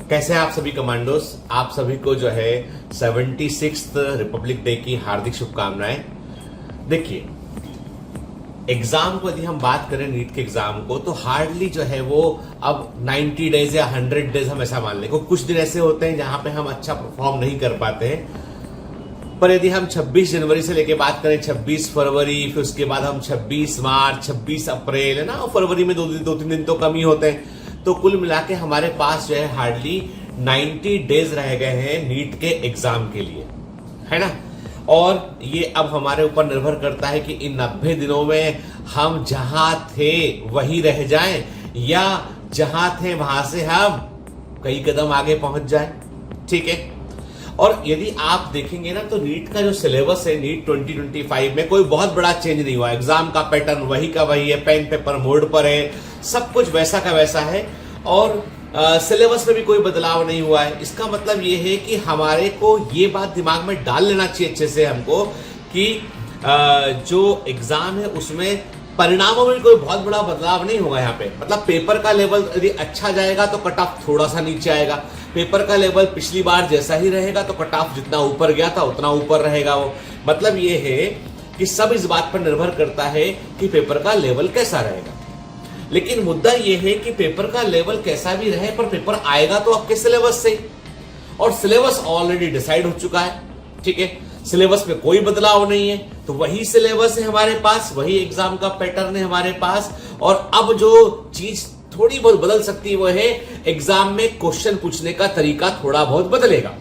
कैसे हैं आप सभी कमांडोज। आप सभी को जो है 76th रिपब्लिक डे की हार्दिक शुभकामनाएं। देखिए, एग्जाम को यदि हम बात करें नीट के एग्जाम को, तो हार्डली जो है वो अब 90 डेज या 100 डेज हम ऐसा मान लें। कुछ दिन ऐसे होते हैं जहां पे हम अच्छा परफॉर्म नहीं कर पाते हैं, पर यदि हम 26 जनवरी से लेके बात करें 26 फरवरी, फिर उसके बाद हम 26 मार्च, 26 अप्रैल, है ना, और फरवरी में दो तीन दिन तो कम ही होते हैं। तो कुल मिला के हमारे पास जो है हार्डली 90 डेज रह गए हैं नीट के एग्जाम के लिए, है ना। और ये अब हमारे ऊपर निर्भर करता है कि इन 90 दिनों में हम जहां थे वही रह जाएं या जहां थे वहां से हम कई कदम आगे पहुंच जाएं। ठीक है। और यदि आप देखेंगे ना, तो नीट का जो सिलेबस है नीट 2025 में कोई बहुत बड़ा चेंज नहीं हुआ। एग्जाम का पैटर्न वही का वही है, पेन पेपर मोड पर है, सब कुछ वैसा का वैसा है, और सिलेबस में भी कोई बदलाव नहीं हुआ है। इसका मतलब ये है कि हमारे को ये बात दिमाग में डाल लेना चाहिए अच्छे से हमको कि जो एग्जाम है उसमें परिणामों में कोई बहुत बड़ा बदलाव नहीं होगा। यहाँ पे मतलब पेपर का लेवल यदि अच्छा जाएगा तो कट ऑफ थोड़ा सा नीचे आएगा, पेपर का लेवल पिछली बार जैसा ही रहेगा तो कट ऑफ जितना ऊपर गया था उतना ऊपर रहेगा। वो मतलब ये है कि सब इस बात पर निर्भर करता है कि पेपर का लेवल कैसा रहेगा। लेकिन मुद्दा यह है कि पेपर का लेवल कैसा भी रहे, पर पेपर आएगा तो आपके सिलेबस से, और सिलेबस ऑलरेडी डिसाइड हो चुका है। ठीक है, सिलेबस में कोई बदलाव नहीं है, तो वही सिलेबस है हमारे पास, वही एग्जाम का पैटर्न है हमारे पास। और अब जो चीज थोड़ी बहुत बदल सकती है वो है एग्जाम में क्वेश्चन पूछने का तरीका थोड़ा बहुत बदलेगा।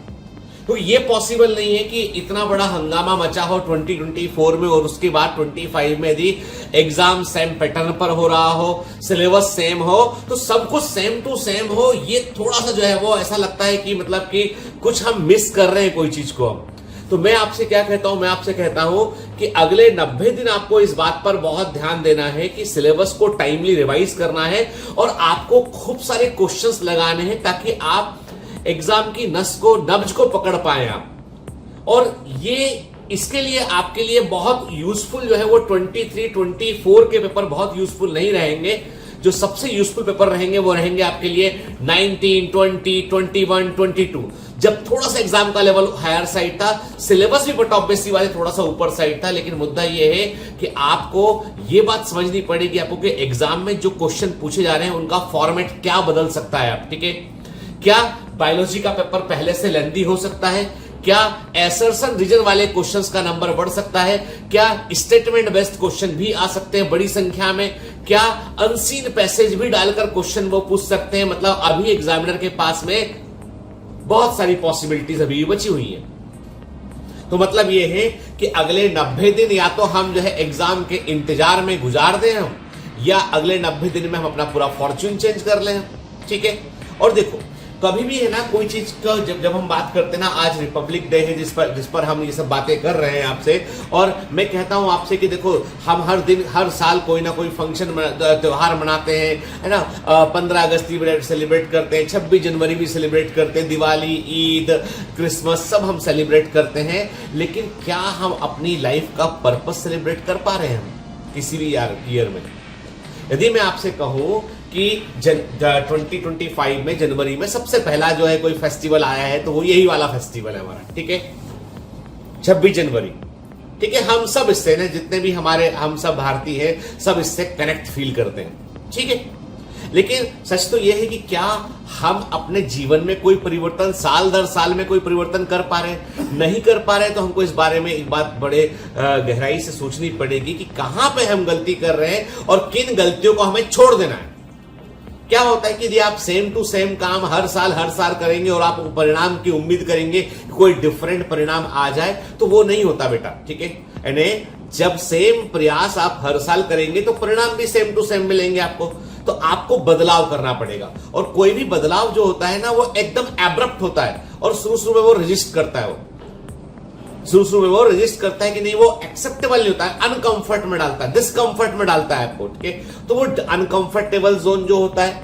तो ये पॉसिबल नहीं है कि इतना बड़ा हंगामा मचा हो 2024 में और उसके बाद 25 में यदि एग्जाम सेम पैटर्न पर हो रहा हो, सिलेबस सेम हो, तो सब कुछ सेम टू सेम हो। ये थोड़ा सा जो है वो ऐसा लगता है कि मतलब कि कुछ हम मिस कर रहे हैं कोई चीज को हम। तो मैं आपसे क्या कहता हूं, मैं आपसे कहता हूं कि अगले 90 दिन आपको इस बात पर बहुत ध्यान देना है कि सिलेबस को टाइमली रिवाइज करना है और आपको खूब सारे क्वेश्चंस लगाने हैं ताकि आप एग्जाम की नब्ज को पकड़ पाए आप। और ये इसके लिए आपके लिए बहुत यूजफुल जो है वो 23, 24 के पेपर बहुत यूजफुल नहीं रहेंगे। जो सबसे यूजफुल पेपर रहेंगे वो रहेंगे आपके लिए 19, 20, 21, 22, जब थोड़ा सा एग्जाम का लेवल हायर साइड था, सिलेबस भी बट ऑब्वियसली वाले थोड़ा सा ऊपर साइड था। लेकिन मुद्दा ये है कि आपको ये बात समझनी पड़ेगी आपको कि एग्जाम में जो क्वेश्चन पूछे जा रहे हैं उनका फॉर्मेट क्या बदल सकता है आप। ठीक है, क्या बायोलॉजी का पेपर पहले से लेंथी हो सकता है, क्या एसर्शन रीजन वाले क्वेश्चंस का नंबर बढ़ सकता है, क्या स्टेटमेंट बेस्ड क्वेश्चन भी आ सकते हैं बड़ी संख्या में, क्या अनसीन पैसेज भी डालकर क्वेश्चन वो पूछ सकते हैं। मतलब अभी एग्जामिनर के पास में बहुत सारी पॉसिबिलिटीज अभी भी बची हुई है। तो मतलब ये है कि अगले 90 दिन या तो हम जो है एग्जाम के इंतजार में गुजार दें हम, या अगले 90 दिन में हम अपना पूरा फॉर्च्यून चेंज कर लें। ठीक है। और देखो, कभी भी है ना कोई चीज का जब हम बात करते हैं ना, आज रिपब्लिक डे है जिस पर हम ये सब बातें कर रहे हैं आपसे, और मैं कहता हूं आपसे कि देखो, हम हर दिन हर साल कोई ना कोई फंक्शन त्योहार मनाते हैं, है ना। 15 अगस्त भी सेलिब्रेट करते हैं, 26 जनवरी भी सेलिब्रेट करते हैं, दिवाली, ईद, क्रिसमस सब हम सेलिब्रेट करते हैं। लेकिन क्या हम अपनी लाइफ का पर्पस सेलिब्रेट कर पा रहे हैं हम किसी भी ईयर में? यदि मैं आपसे कहूं कि 2025 में जनवरी में सबसे पहला जो है कोई फेस्टिवल आया है तो वो यही वाला फेस्टिवल है हमारा। ठीक है, 26 जनवरी। ठीक है, हम सब इससे ना, जितने भी हम सब भारतीय हैं, सब इससे कनेक्ट फील करते हैं। ठीक है, लेकिन सच तो यह है कि क्या हम अपने जीवन में कोई परिवर्तन साल दर साल में कोई परिवर्तन कर पा रहे हैं? नहीं कर पा रहे हैं। तो हमको इस बारे में एक बात बड़े गहराई से सोचनी पड़ेगी कि कहां पे हम गलती कर रहे हैं और किन गलतियों को हमें छोड़ देना है। क्या होता है कि यदि आप सेम टू सेम काम हर साल करेंगे और आप परिणाम की उम्मीद करेंगे कोई डिफरेंट परिणाम आ जाए, तो वो नहीं होता बेटा। ठीक है, यानी जब सेम प्रयास आप हर साल करेंगे तो परिणाम भी सेम टू सेम मिलेंगे आपको। तो आपको बदलाव करना पड़ेगा, और कोई भी बदलाव जो होता है ना वो एकदम एब्रप्ट होता है और शुरू में वो रजिस्ट करता है, शुरू में वो रजिस्ट करता है कि नहीं, वो एक्सेप्टेबल नहीं होता है, अनकंफर्ट में डालता है, डिस्कंफर्ट में डालता है आपको। ठीक है, तो वो अनकंफर्टेबल जोन जो होता है,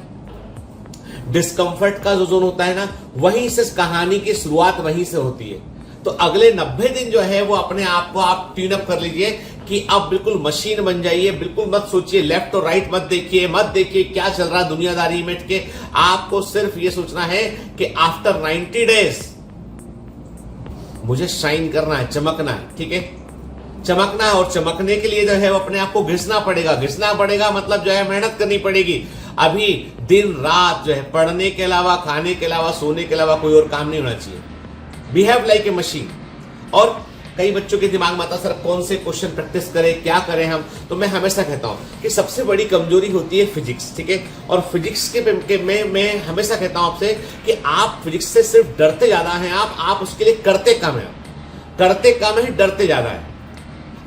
डिस्कंफर्ट का जो जोन होता है ना, वहीं से कहानी की शुरुआत वहीं से होती है। तो अगले 90 दिन जो है वो अपने आप को आप ट्यून अप कर लीजिए कि आप बिल्कुल मशीन बन जाइए, बिल्कुल मत सोचिए, लेफ्ट और राइट मत देखिए क्या चल रहा है दुनियादारी में के। आपको सिर्फ ये सोचना है कि आफ्टर 90 डेज मुझे शाइन करना है, चमकना है, ठीक है। चमकना है और चमकने के लिए जो है वो अपने आप को घिसना पड़ेगा मतलब जो है मेहनत करनी पड़ेगी। अभी दिन रात जो है पढ़ने के अलावा, खाने के अलावा, सोने के अलावा कोई और काम नहीं होना चाहिए। Behave like a machine. और कई बच्चों के दिमाग में आता सर कौन से क्वेश्चन प्रैक्टिस करें, क्या करें हम, तो मैं हमेशा कहता हूं कि सबसे बड़ी कमजोरी होती है फिजिक्स, ठीक है। और फिजिक्स के मैं हमेशा कहता हूं आपसे कि आप फिजिक्स से सिर्फ डरते ज्यादा हैं, आप उसके लिए करते कम है, डरते ज्यादा है।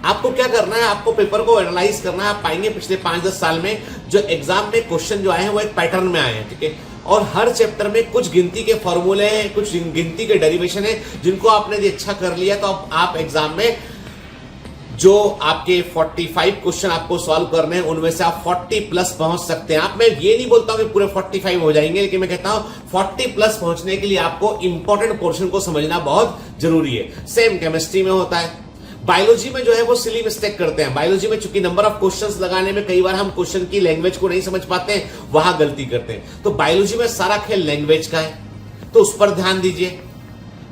आपको क्या करना है, आपको पेपर को एनालाइज करना है। आप पाएंगे पिछले 5-10 साल में जो एग्जाम में क्वेश्चन जो आए हैं वो एक पैटर्न में आए हैं, ठीक है। और हर चैप्टर में कुछ गिनती के फॉर्मूले हैं, कुछ गिनती के डेरिवेशन है, जिनको आपने यदि अच्छा कर लिया तो आप एग्जाम में जो आपके 45 क्वेश्चन आपको सॉल्व करने हैं उनमें से आप 40 प्लस पहुंच सकते हैं। आप, मैं ये नहीं बोलता हूं कि पूरे 45 हो जाएंगे, लेकिन मैं कहता हूं 40 प्लस पहुंचने के लिए आपको इंपॉर्टेंट पोर्शन को समझना बहुत जरूरी है। सेम केमिस्ट्री में होता है। बायोलॉजी में जो है वो सिली मिस्टेक करते हैं। बायोलॉजी में चूंकि नंबर ऑफ क्वेश्चंस लगाने में कई बार हम क्वेश्चन की लैंग्वेज को नहीं समझ पाते हैं, वहां गलती करते हैं। तो बायोलॉजी में सारा खेल लैंग्वेज का है, तो उस पर ध्यान दीजिए।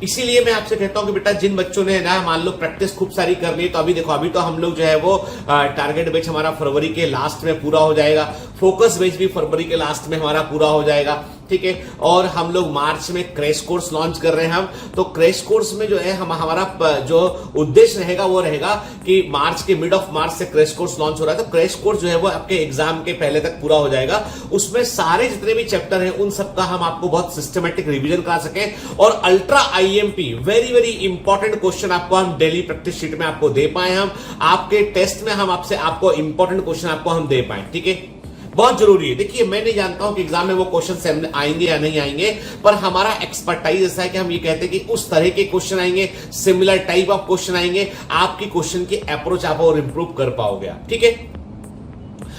इसीलिए मैं आपसे कहता हूं कि बेटा जिन बच्चों ने ना मान लो प्रैक्टिस खूब सारी करनी है, तो अभी देखो, अभी तो हम लोग जो है वो टारगेट बैच हमारा फरवरी के लास्ट में पूरा हो जाएगा, फोकस बैच भी फरवरी के लास्ट में हमारा पूरा हो जाएगा, ठीक है। और हम लोग मार्च में क्रैश कोर्स लॉन्च कर रहे हैं हम। तो क्रैश कोर्स में जो है हमारा जो उद्देश्य रहेगा वो रहेगा कि मार्च के मिड ऑफ मार्च से क्रैश कोर्स लॉन्च हो रहा है। तो क्रैश कोर्स जो है वो आपके एग्जाम के पहले तक पूरा हो जाएगा। उसमें सारे जितने भी चैप्टर हैं उन सबका हम आपको बहुत सिस्टमेटिक रिवीजन करा सकें। और ultra IMP very very important question आपको हम डेली प्रैक्टिस शीट में आपको दे पाए, हम आपके टेस्ट में हम आपको इंपॉर्टेंट क्वेश्चन आपको हम दे पाए, ठीक है। बहुत जरूरी है। देखिए मैं नहीं जानता हूं कि एग्जाम में वो क्वेश्चन आएंगे या नहीं आएंगे, पर हमारा एक्सपर्टाइज ऐसा है कि हम ये कहते हैं कि उस तरह के क्वेश्चन आएंगे, सिमिलर टाइप ऑफ क्वेश्चन आएंगे, आपकी क्वेश्चन की अप्रोच आप और इंप्रूव कर पाओगे, ठीक है।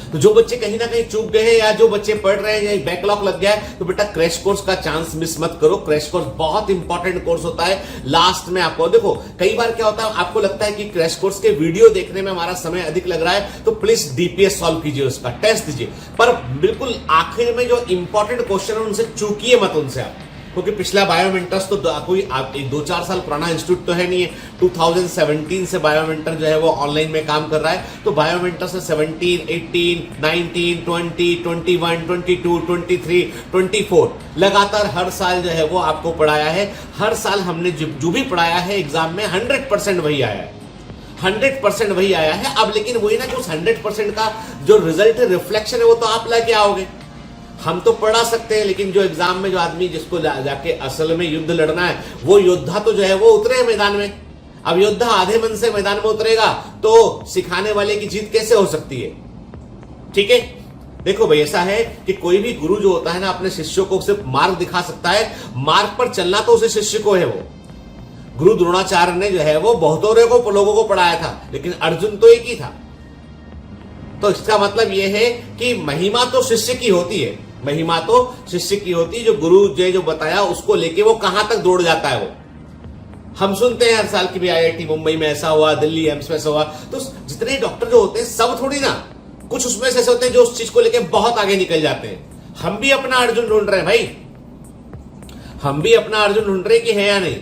तो जो बच्चे कहीं ना कहीं चूक गए हैं या जो बच्चे पढ़ रहे हैं या बैकलॉग लग गया है, तो बेटा क्रैश कोर्स का चांस मिस मत करो। क्रैश कोर्स बहुत इंपॉर्टेंट कोर्स होता है। लास्ट में आपको देखो, कई बार क्या होता है, आपको लगता है कि क्रैश कोर्स के वीडियो देखने में हमारा समय अधिक लग रहा है, तो प्लीज डीपीएस सॉल्व कीजिए, उसका टेस्ट दीजिए, पर बिल्कुल आखिर में जो इंपॉर्टेंट क्वेश्चन है उनसे चूकिए मत, उनसे आप, क्योंकि पिछला बायोमेंटर्स तो कोई 2-4 साल पुराना इंस्टीट्यूट तो है नहीं है। 2017 से बायोमेंटर जो है वो ऑनलाइन में काम कर रहा है। तो बायोमेंटर से 17, 18, 19, 20, 21, 22, 23, 24 लगातार हर साल जो है वो आपको पढ़ाया है। हर साल हमने जो भी पढ़ाया है एग्जाम में 100% वही आया है, 100% वही आया है। अब लेकिन वही ना कि उस 100% का जो रिजल्ट रिफ्लेक्शन है वो तो आप लाके आओगे। हम तो पढ़ा सकते हैं, लेकिन जो एग्जाम में जो आदमी जिसको जाके असल में युद्ध लड़ना है, वो योद्धा तो जो है वो उतरे मैदान में। अब योद्धा आधे मन से मैदान में उतरेगा तो सिखाने वाले की जीत कैसे हो सकती है, ठीक है। देखो भाई ऐसा है कि कोई भी गुरु जो होता है ना, अपने शिष्यों को सिर्फ मार्ग दिखा सकता है, मार्ग पर चलना तो उसे शिष्य को है। वो गुरु द्रोणाचार्य ने जो है वो बहुतों लोगों को पढ़ाया था, लेकिन अर्जुन तो एक ही था। तो इसका मतलब यह है कि महिमा तो शिष्य की होती है, महिमा तो शिष्य की होती है। जो गुरु जो बताया उसको लेके वो कहां तक दौड़ जाता है। वो हम सुनते हैं हर साल की भी आईआईटी मुंबई में ऐसा हुआ, दिल्ली एम्स में ऐसा हुआ। तो जितने डॉक्टर जो होते हैं सब थोड़ी ना, कुछ उसमें से ऐसे होते हैं जो उस चीज को लेके बहुत आगे निकल जाते हैं। हम भी अपना अर्जुन ढूंढ रहे हैं भाई, हम भी अपना अर्जुन ढूंढ रहे हैं कि है या नहीं।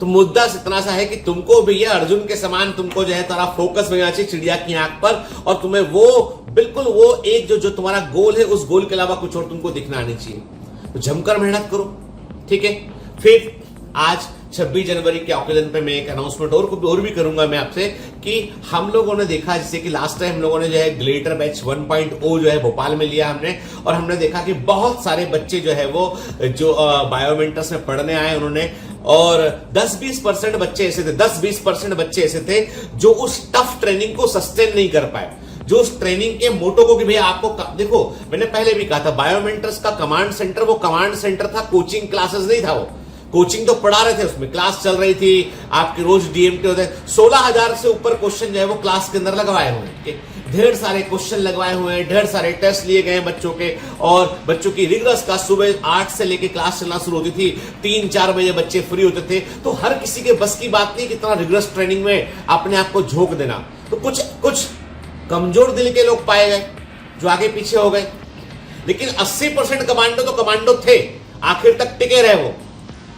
तो मुद्दा इतना सा है कि तुमको भैया अर्जुन के समान तुमको जो है तारा फोकस में आना चाहिए चिड़िया की आंख पर, और तुम्हें वो बिल्कुल वो एक जो तुम्हारा गोल है उस गोल के अलावा कुछ और तुमको दिखना नहीं चाहिए। तो जमकर मेहनत करो, ठीक है। फिर आज 26 जनवरी के ऑकेजन पे मैं एक अनाउंसमेंट और भी करूंगा मैं आपसे कि हम लोगों ने देखा, जैसे कि लास्ट टाइम हम लोगों ने जो है ग्लेटर बैच 1.0 जो है भोपाल में लिया हमने, और हमने देखा कि बहुत सारे बच्चे जो है वो जो बायोमेंटर्स में पढ़ने आए उन्होंने, और 10-20% बच्चे ऐसे थे, 10-20% बच्चे ऐसे थे जो उस टफ ट्रेनिंग को सस्टेन नहीं कर पाए, जो उस ट्रेनिंग के मोटो को कि भैया आपको देखो, मैंने पहले भी कहा था बायोमेंटर्स का कमांड सेंटर वो कमांड सेंटर था, कोचिंग क्लासेस नहीं था। वो कोचिंग तो पढ़ा रहे थे, उसमें क्लास चल रही थी, आपके रोज डीएमटी होते हैं। 16,000 से ऊपर क्वेश्चन जो है वो क्लास के अंदर लगवाए हुए, ढेर सारे क्वेश्चन लगवाए हुए हैं, ढेर सारे टेस्ट लिए गए हैं बच्चों के, और बच्चों की रिगरस का सुबह 8 से लेके क्लास चलना शुरू होती थी, 3-4 बजे बच्चे फ्री होते थे। तो हर किसी के बस की बात नहीं कितना रिगरस ट्रेनिंग में अपने आप को झोंक देना। तो कुछ कमजोर दिल के लोग पाए गए जो आगे पीछे हो गए, लेकिन 80% कमांडो तो कमांडो थे, आखिर तक टिके रहे वो,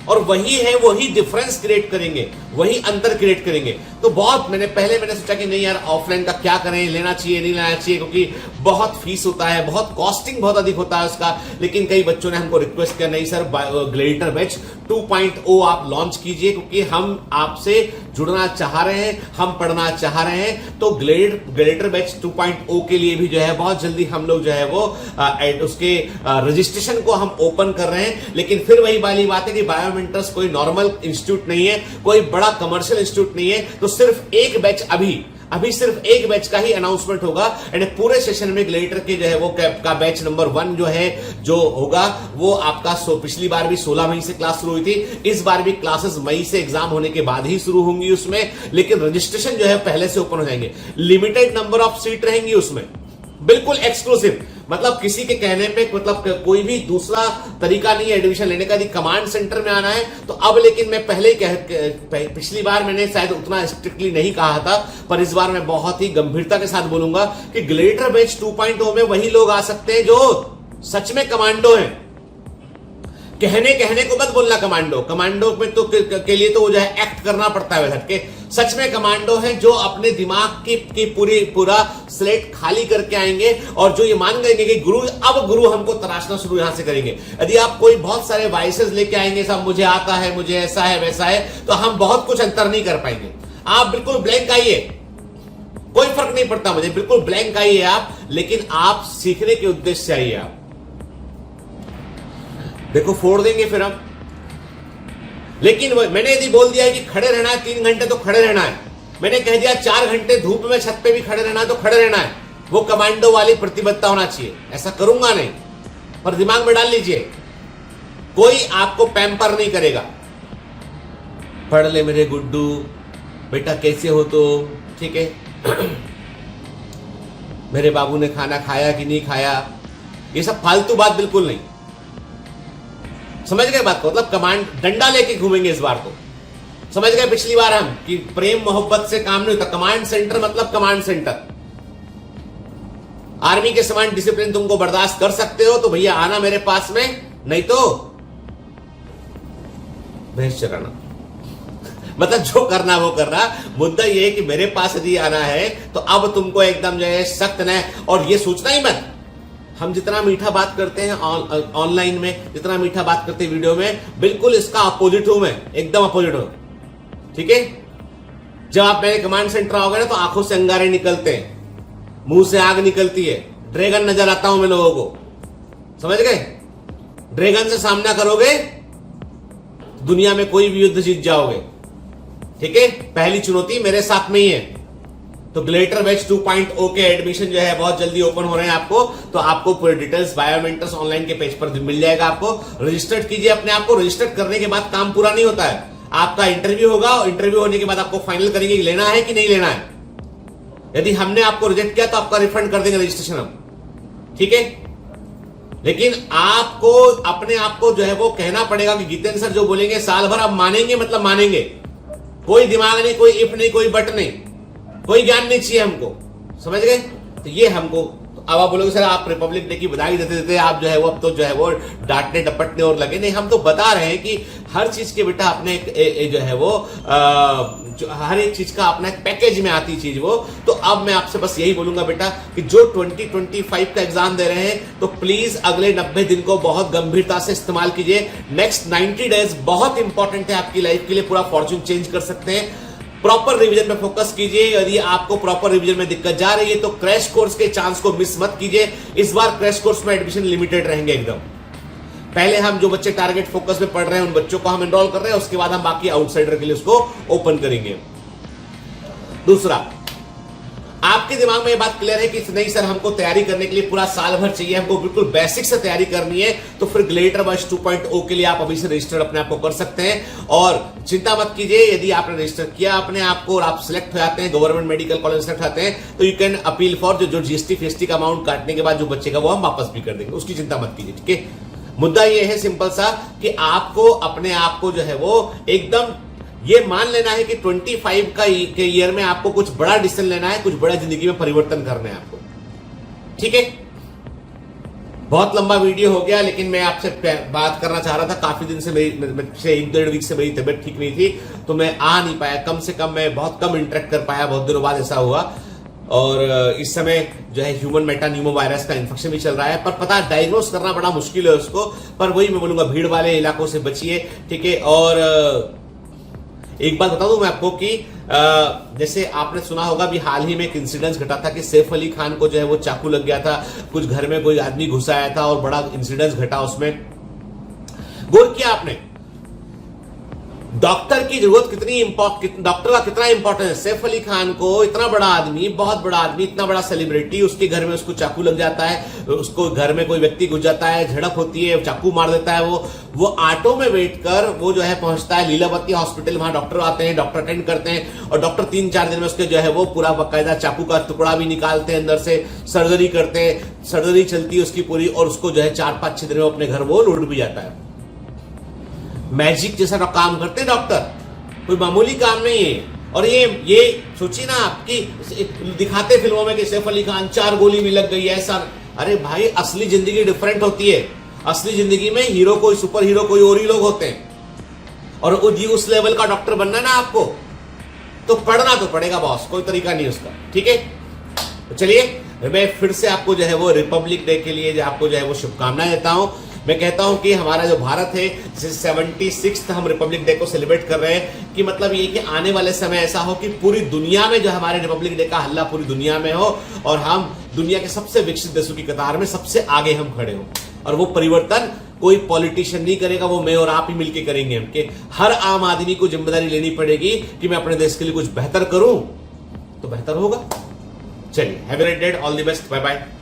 और वही डिफरेंस क्रिएट करेंगे, वही अंतर क्रिएट करेंगे। तो बहुत मैंने सोचा कि नहीं यार, ऑफलाइन का क्या करें, लेना चाहिए नहीं लेना चाहिए, क्योंकि बहुत फीस होता है, बहुत कॉस्टिंग बहुत अधिक होता है उसका। लेकिन कई बच्चों ने हमको रिक्वेस्ट किया, नहीं सर ग्लेडिएटर बैच 2.0 आप लॉन्च कीजिए, क्योंकि हम आपसे जुड़ना चाह रहे हैं, हम पढ़ना चाह रहे हैं। तो ग्लेडिएटर बैच 2.0 के लिए भी जो है बहुत जल्दी हम लोग जो है वो उसके रजिस्ट्रेशन को हम ओपन कर रहे हैं। लेकिन फिर वही वाली बात है कि बायोमेंटर्स कोई नॉर्मल इंस्टीट्यूट नहीं है, कोई बड़ा कमर्शियल इंस्टीट्यूट नहीं है। तो सिर्फ एक बैच अभी सिर्फ एक बैच का ही अनाउंसमेंट होगा, एंड पूरे सेशन में ग्लेडिएटर के जो है वो का बैच नंबर 1 जो होगा वो आपका पिछली बार भी 16 मई से क्लास शुरू हुई थी, इस बार भी क्लासेस मई से एग्जाम होने के बाद ही शुरू होंगी उसमें। लेकिन रजिस्ट्रेशन जो है पहले से ओपन हो जाएंगे, लिमिटेड नंबर ऑफ सीट रहेंगी उसमें, बिल्कुल एक्सक्लूसिव। मतलब किसी के कहने पे, मतलब कोई भी दूसरा तरीका नहीं है एडमिशन लेने का। यदि कमांड सेंटर में आना है तो अब, लेकिन मैं पहले ही पिछली बार मैंने शायद उतना स्ट्रिक्टली नहीं कहा था, पर इस बार मैं बहुत ही गंभीरता के साथ बोलूंगा कि ग्लेडिएटर बैच 2.0 में वही लोग आ सकते हैं जो सच में कमांडो हैं। कहने को मत बोलना कमांडो में तो के लिए तो वो जो है एक्ट करना पड़ता है वैसे के। सच में कमांडो है जो अपने दिमाग की पूरा स्लेट खाली करके आएंगे, और जो ये मान लेंगे कि गुरु हमको तराशना शुरू यहां से करेंगे। यदि आप कोई बहुत सारे वाइसेस लेके आएंगे, सब मुझे आता है, मुझे ऐसा है वैसा है, तो हम बहुत कुछ अंतर नहीं कर पाएंगे। आप बिल्कुल ब्लैंक आइए, कोई फर्क नहीं पड़ता मुझे, बिल्कुल ब्लैंक आइए आप, लेकिन आप सीखने के उद्देश्य से आइए। आप देखो फोड़ देंगे फिर हम। लेकिन मैंने यदि बोल दिया है कि खड़े रहना है 3 घंटे तो खड़े रहना है, मैंने कह दिया 4 घंटे धूप में छत पे भी खड़े रहना है तो खड़े रहना है, वो कमांडो वाली प्रतिबद्धता होना चाहिए। ऐसा करूंगा नहीं, पर दिमाग में डाल लीजिए, कोई आपको पैम्पर नहीं करेगा। पढ़ ले मेरे गुड्डू बेटा, कैसे हो तो ठीक है, मेरे बाबू ने खाना खाया कि नहीं खाया, ये सब फालतू बात बिल्कुल नहीं। समझ गए बात को? मतलब कमांड डंडा लेके घूमेंगे इस बार तो। समझ गए पिछली बार हम कि प्रेम मोहब्बत से काम नहीं होता। कमांड सेंटर मतलब कमांड सेंटर। आर्मी के समान डिसिप्लिन तुमको बर्दाश्त कर सकते हो तो भैया आना मेरे पास में, नहीं तो भैंस चराना। मतलब जो करना वो करना। मुद्दा ये है कि मेरे पास यदि आना है तो अब तुमको एकदम जो है सख्त न, और ये सोचना ही मत हम जितना मीठा बात करते हैं ऑनलाइन में, जितना मीठा बात करते हैं वीडियो में, बिल्कुल इसका अपोजिट हूं मैं, एकदम अपोजिट हूं। ठीक है? जब आप मेरे कमांड सेंटर आओगे ना तो आंखों से अंगारे निकलते हैं, मुंह से आग निकलती है, ड्रैगन नजर आता हूं मैं लोगों को। समझ गए? ड्रैगन से सामना करोगे दुनिया में कोई भी युद्ध जीत जाओगे। ठीक है? पहली चुनौती मेरे साथ में ही है। तो ग्लेडिएटर बैच 2.0 के एडमिशन जो है बहुत जल्दी ओपन हो रहे हैं आपको। तो आपको पूरे डिटेल्स बायोमेंटर्स ऑनलाइन के पेज पर मिल जाएगा। आपको रजिस्टर्ड कीजिए अपने आप को। रजिस्टर्ड करने के बाद काम पूरा नहीं होता है, आपका इंटरव्यू होगा और इंटरव्यू होने के बाद आपको फाइनल करेंगे कि लेना है कि नहीं लेना है। यदि हमने आपको रिजेक्ट किया तो आपका रिफंड कर देंगे रजिस्ट्रेशन हम। ठीक है? लेकिन आपको अपने आप को जो है वो कहना पड़ेगा कि जितेंद्र सर जो बोलेंगे साल भर आप मानेंगे, मतलब मानेंगे। कोई दिमाग नहीं, कोई इफ नहीं, कोई बट नहीं, कोई ज्ञान नहीं चाहिए हमको। समझ गए? तो ये हमको, तो अब आप बोलोगे सर आप रिपब्लिक डे की बधाई देते देते आप जो है वो अब तो जो है वो डांटने डपटने और लगे। नहीं, हम तो बता रहे हैं कि हर चीज के बेटा अपने जो है वो हर एक चीज का अपना एक पैकेज में आती चीज वो। तो अब मैं आपसे बस यही बोलूंगा बेटा कि जो 2025 का एग्जाम दे रहे हैं तो प्लीज अगले 90 दिन को बहुत गंभीरता से इस्तेमाल कीजिए। नेक्स्ट 90 डेज बहुत इंपॉर्टेंट है आपकी लाइफ के लिए, पूरा फॉर्च्यून चेंज कर सकते हैं। प्रॉपर रिवीजन पे फोकस कीजिए। यदि आपको प्रॉपर रिवीजन में दिक्कत जा रही है तो क्रैश कोर्स के चांस को मिस मत कीजिए। इस बार क्रैश कोर्स में एडमिशन लिमिटेड रहेंगे एकदम। पहले हम जो बच्चे टारगेट फोकस में पढ़ रहे हैं उन बच्चों को हम एनरोल कर रहे हैं, उसके बाद हम बाकी आउटसाइडर के लिए उसको ओपन करेंगे। दूसरा, आपके दिमाग में ये बात क्लियर है कि नहीं सर, हमको तैयारी करने के लिए पूरा साल भर चाहिए, हमको बिल्कुल बेसिक से तैयारी करनी है, तो फिर ग्लेडिएटर बैच 2.0 के लिए आप अभी से रजिस्टर अपने आप को कर सकते हैं। और चिंता मत कीजिए, यदि आपने रजिस्टर किया अपने आप को और आप सिलेक्ट हो जाते हैं, गवर्नमेंट मेडिकल कॉलेज सेलेक्ट होते हैं, तो यू कैन अपील फॉर जो जीएसटी फीएसटी का अमाउंट काटने के बाद जो बचेगा वो हम वापस भी कर देंगे, उसकी चिंता मत कीजिए। ठीक है, मुद्दा ये है सिंपल सा कि आपको अपने आप को जो है वो एकदम ये मान लेना है कि 25 के ईयर में आपको कुछ बड़ा डिसीजन लेना है, कुछ बड़ा जिंदगी में परिवर्तन करना है आपको। ठीक है, बहुत लंबा वीडियो हो गया, लेकिन मैं आपसे बात करना चाह रहा था। काफी दिन से मेरी 1-1.5 वीक से मेरी तबीयत ठीक नहीं थी, तो मैं आ नहीं पाया, कम से कम मैं बहुत कम इंटरेक्ट कर पाया, बहुत दिनों बाद ऐसा हुआ। और इस समय जो है ह्यूमन मेटान्यूमो वायरस का इन्फेक्शन भी चल रहा है, पर पता डायग्नोस करना बड़ा मुश्किल है उसको। पर वही मैं बोलूंगा, भीड़ वाले इलाकों से बचिए। ठीक है, और एक बात बता दूं मैं आपको कि जैसे आपने सुना होगा भी हाल ही में एक इंसिडेंस घटा था कि सैफ अली खान को जो है वो चाकू लग गया था, कुछ घर में कोई आदमी घुस आया था और बड़ा इंसिडेंस घटा। उसमें गौर किया आपने डॉक्टर की जरूरत डॉक्टर का कितना इंपॉर्टेंट है। सैफ अली खान को, इतना बड़ा आदमी, बहुत बड़ा आदमी, इतना बड़ा सेलिब्रिटी, उसके घर में उसको चाकू लग जाता है, उसको घर में कोई व्यक्ति घुस जाता है, झड़प होती है, चाकू मार देता है। वो ऑटो में बैठकर वो जो है पहुंचता है लीलावती हॉस्पिटल, वहां डॉक्टर आते हैं, डॉक्टर अटेंड करते हैं, और डॉक्टर 3-4 दिन में उसके जो है वो पूरा बाकायदा चाकू का टुकड़ा भी निकालते हैं, अंदर से सर्जरी करते हैं, सर्जरी चलती है उसकी पूरी, और उसको जो है 4-5-6 दिन में अपने घर वो लौट भी जाता है। मैजिक जैसा काम करते हैं डॉक्टर, कोई मामूली काम नहीं है। और ये सोचिए ना आपकी, दिखाते फिल्मों में कि सैफ अली खान 4 गोली भी लग गई है ऐसा। अरे भाई, असली जिंदगी डिफरेंट होती है। असली जिंदगी में हीरो कोई, सुपर हीरो कोई और ही लोग होते हैं। और उस लेवल का डॉक्टर बनना है ना आपको, तो पढ़ना तो पड़ेगा बॉस, कोई तरीका नहीं उसका। ठीक है, तो चलिए मैं फिर से आपको जो है वो रिपब्लिक डे के लिए आपको जो है वो शुभकामनाएं देता हूं। मैं कहता हूं कि हमारा जो भारत है, जिसे 76th हम रिपब्लिक डे को सेलिब्रेट कर रहे हैं, कि मतलब ये कि आने वाले समय ऐसा हो कि पूरी दुनिया में जो हमारे रिपब्लिक डे का हल्ला पूरी दुनिया में हो, और हम दुनिया के सबसे विकसित देशों की कतार में सबसे आगे हम खड़े हो। और वो परिवर्तन कोई पॉलिटिशियन नहीं करेगा, वो मैं और आप ही मिलकर करेंगे। हम के हर आम आदमी को जिम्मेदारी लेनी पड़ेगी कि मैं अपने देश के लिए कुछ बेहतर करूं, तो बेहतर होगा। चलिए, have a great day, all the best, bye bye.